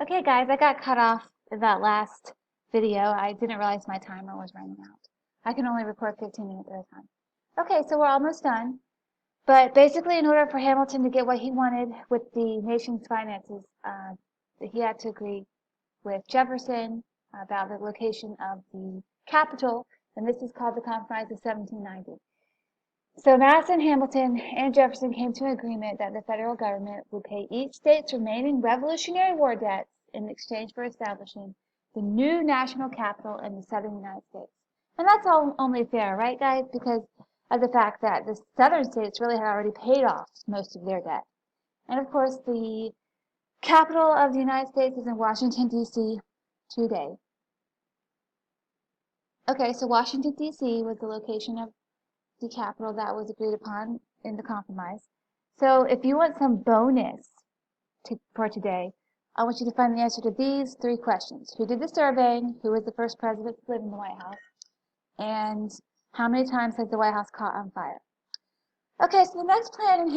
Okay, guys, I got cut off in that last video. I didn't realize my timer was running out. I can only record 15 minutes at a time. Okay, so we're almost done. But basically, in order for Hamilton to get what he wanted with the nation's finances, he had to agree with Jefferson about the location of the capital, and this is called the Compromise of 1790. So Madison, Hamilton, and Jefferson came to an agreement that the federal government would pay each state's remaining Revolutionary War debts in exchange for establishing the new national capital in the southern United States. And that's only fair, right, guys? Because of the fact that the southern states really had already paid off most of their debt. And of course, the capital of the United States is in Washington, D.C. today. Okay, so Washington, D.C. was the location of the capital that was agreed upon in the compromise. So if you want some bonus for today, I want you to find the answer to these three questions. Who did the surveying? Who was the first president to live in the White House? And how many times has the White House caught on fire? Okay, so the next step in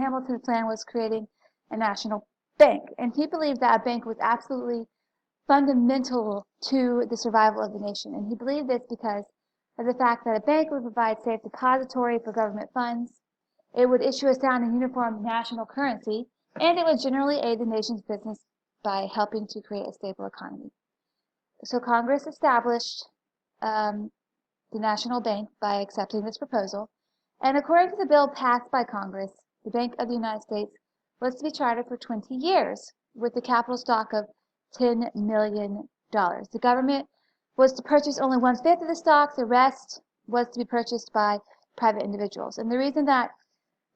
Hamilton's plan was creating a national bank. And he believed that a bank was absolutely fundamental to the survival of the nation. And he believed this because of the fact that a bank would provide safe depository for government funds, it would issue a sound and uniform national currency, and it would generally aid the nation's business by helping to create a stable economy. So Congress established the national bank by accepting this proposal, and according to the bill passed by Congress, the Bank of the United States was to be chartered for 20 years with a capital stock of $10 million. The government was to purchase only 1/5 of the stock. The rest was to be purchased by private individuals. And the reason that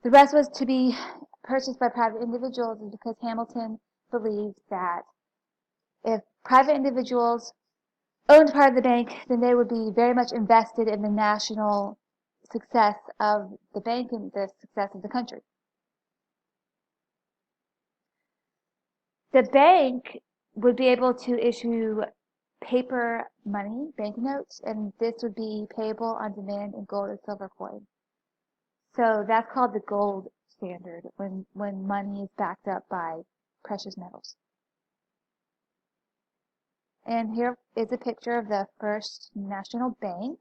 the rest was to be purchased by private individuals is because Hamilton believed that if private individuals owned part of the bank, then they would be very much invested in the national success of the bank and the success of the country. The bank would be able to issue paper money, banknotes, and this would be payable on demand in gold and silver coin. So that's called the gold standard when money is backed up by precious metals. And here is a picture of the first national bank.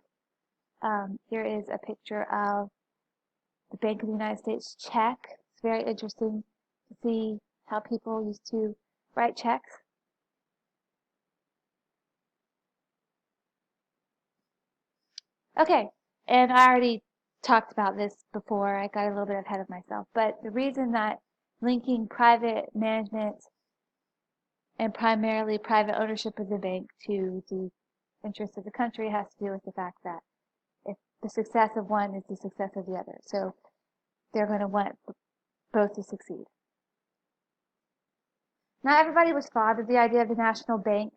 Here is a picture of the Bank of the United States check. It's very interesting to see how people used to write checks. Okay, and I already talked about this before. I got a little bit ahead of myself. But the reason that linking private management and primarily private ownership of the bank to the interests of the country has to do with the fact that if the success of one is the success of the other. So they're going to want both to succeed. Not everybody was fond of the idea of the national bank.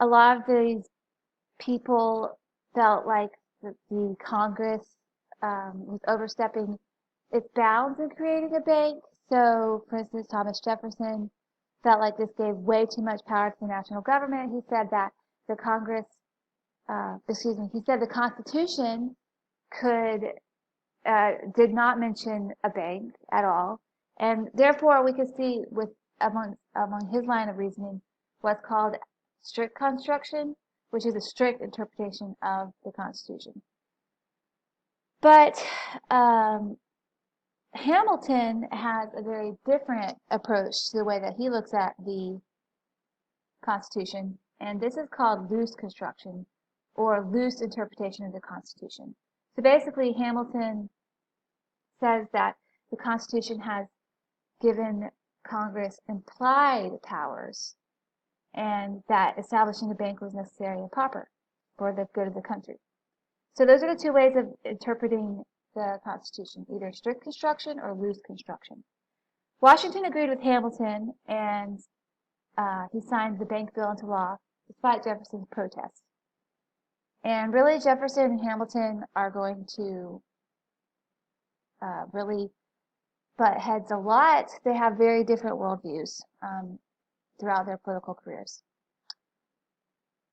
A lot of these people felt like the Congress was overstepping its bounds in creating a bank. So, for instance, Thomas Jefferson felt like this gave way too much power to the national government. He said that the the Constitution did not mention a bank at all. And therefore, we could see among his line of reasoning what's called strict construction, which is a strict interpretation of the Constitution. But Hamilton has a very different approach to the way that he looks at the Constitution, and this is called loose construction or loose interpretation of the Constitution. So basically, Hamilton says that the Constitution has given Congress implied powers and that establishing a bank was necessary and proper for the good of the country. So those are the two ways of interpreting the Constitution, either strict construction or loose construction. Washington agreed with Hamilton, and he signed the bank bill into law despite Jefferson's protest. And really, Jefferson and Hamilton are going to really butt heads a lot. They have very different worldviews throughout their political careers.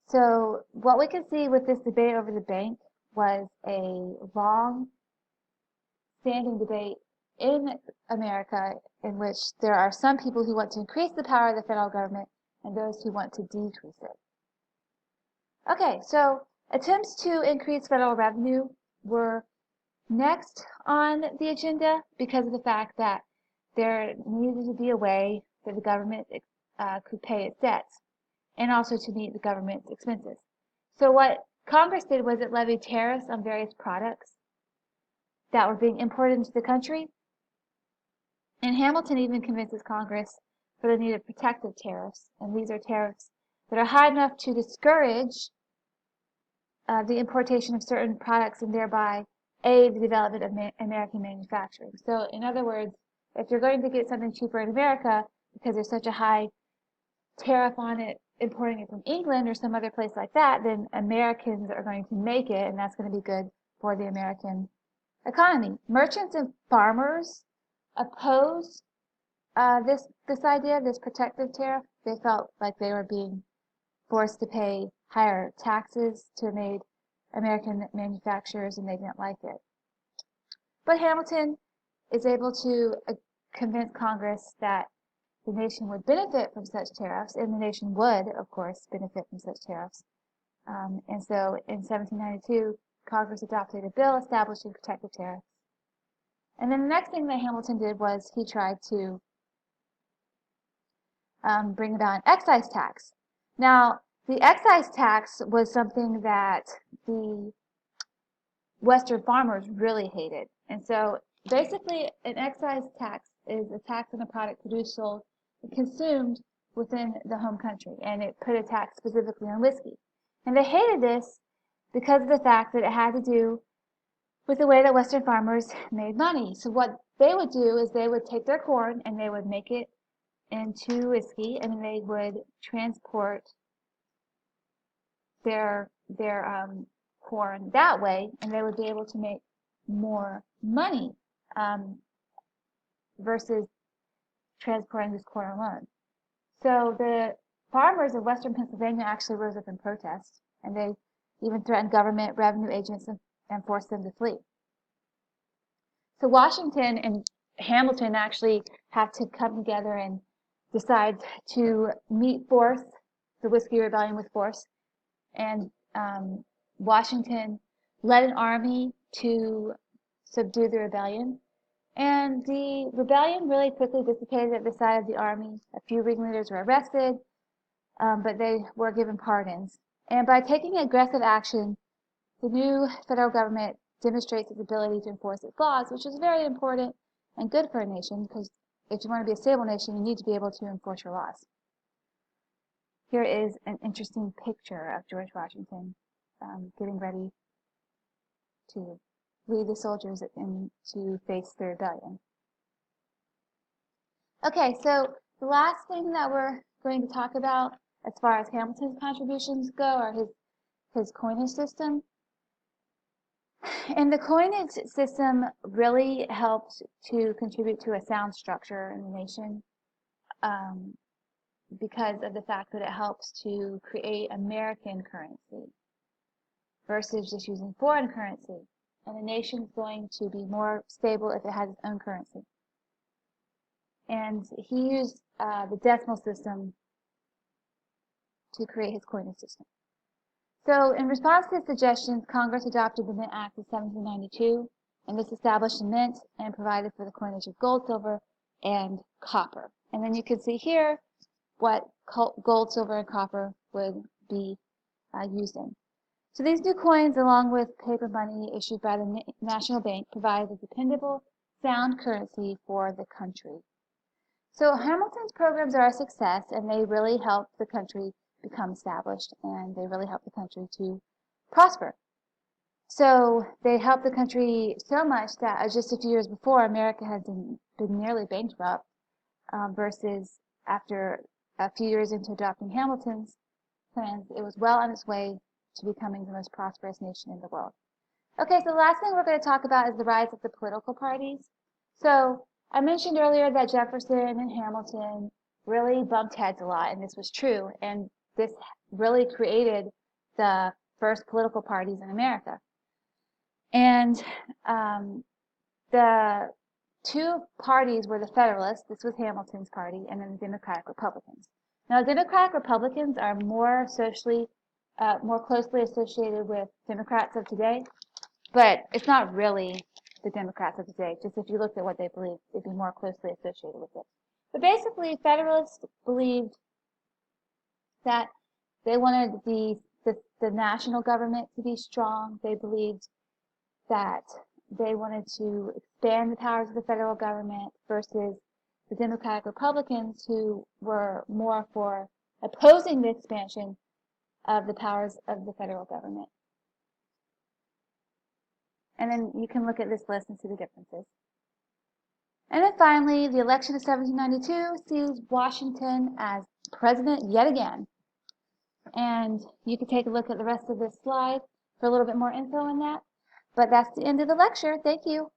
So what we can see with this debate over the bank was a long standing debate in America in which there are some people who want to increase the power of the federal government and those who want to decrease it. Okay, so attempts to increase federal revenue were next on the agenda because of the fact that there needed to be a way that the government could pay its debts and also to meet the government's expenses. So what Congress did was it levied tariffs on various products that were being imported into the country. And Hamilton even convinces Congress for the need of protective tariffs. And these are tariffs that are high enough to discourage the importation of certain products and thereby aid the development of American manufacturing. So in other words, if you're going to get something cheaper in America because there's such a high tariff on it, importing it from England or some other place like that, then Americans are going to make it, and that's going to be good for the American economy. Merchants and farmers opposed this idea, this protective tariff. They felt like they were being forced to pay higher taxes to made American manufacturers, and they didn't like it. But Hamilton is able to convince Congress that the nation would benefit from such tariffs, and the nation would, of course, benefit from such tariffs. And so in 1792, Congress adopted a bill establishing protective tariffs. And then the next thing that Hamilton did was he tried to bring about an excise tax. Now, the excise tax was something that the Western farmers really hated. And so basically, an excise tax is a tax on a product produced, sold, and consumed within the home country. And it put a tax specifically on whiskey. And they hated this because of the fact that it had to do with the way that Western farmers made money. So what they would do is they would take their corn and they would make it into whiskey, and they would transport their corn that way, and they would be able to make more money versus transporting this corn alone. So the farmers of Western Pennsylvania actually rose up in protest, and they even threatened government revenue agents and forced them to flee. So Washington and Hamilton actually have to come together and decide to meet force, the Whiskey Rebellion with force, and Washington led an army to subdue the rebellion. And the rebellion really quickly dissipated at the sight of the army. A few ringleaders were arrested, but they were given pardons. And by taking aggressive action, the new federal government demonstrates its ability to enforce its laws, which is very important and good for a nation, because if you want to be a stable nation, you need to be able to enforce your laws. Here is an interesting picture of George Washington getting ready to lead the soldiers in to face the rebellion. Okay, so the last thing that we're going to talk about as far as Hamilton's contributions go are his coinage system. And the coinage system really helped to contribute to a sound structure in the nation because of the fact that it helps to create American currency versus just using foreign currency. And the nation's going to be more stable if it has its own currency. And he used the decimal system to create his coinage system. So in response to his suggestions, Congress adopted the Mint Act of 1792, and this established a mint and provided for the coinage of gold, silver, and copper. And then you can see here what gold, silver, and copper would be used in. So these new coins, along with paper money issued by the National Bank, provide a dependable, sound currency for the country. So Hamilton's programs are a success, and they really help the country become established, and they really help the country to prosper. So they helped the country so much that just a few years before, America had been nearly bankrupt, versus after a few years into adopting Hamilton's plans, it was well on its way to becoming the most prosperous nation in the world. Okay, so the last thing we're going to talk about is the rise of the political parties. So I mentioned earlier that Jefferson and Hamilton really bumped heads a lot, and this was true, and this really created the first political parties in America. And the two parties were the Federalists, this was Hamilton's party, and then the Democratic Republicans. Now, Democratic Republicans are more socially, more closely associated with Democrats of today, but it's not really the Democrats of today. Just if you looked at what they believed, it'd be more closely associated with it. But basically, Federalists believed that they wanted the national government to be strong. They believed that they wanted to expand the powers of the federal government versus the Democratic Republicans, who were more for opposing the expansion of the powers of the federal government. And then you can look at this list and see the differences. And then finally, the election of 1792 sees Washington as president yet again. And you can take a look at the rest of this slide for a little bit more info on that. But that's the end of the lecture. Thank you.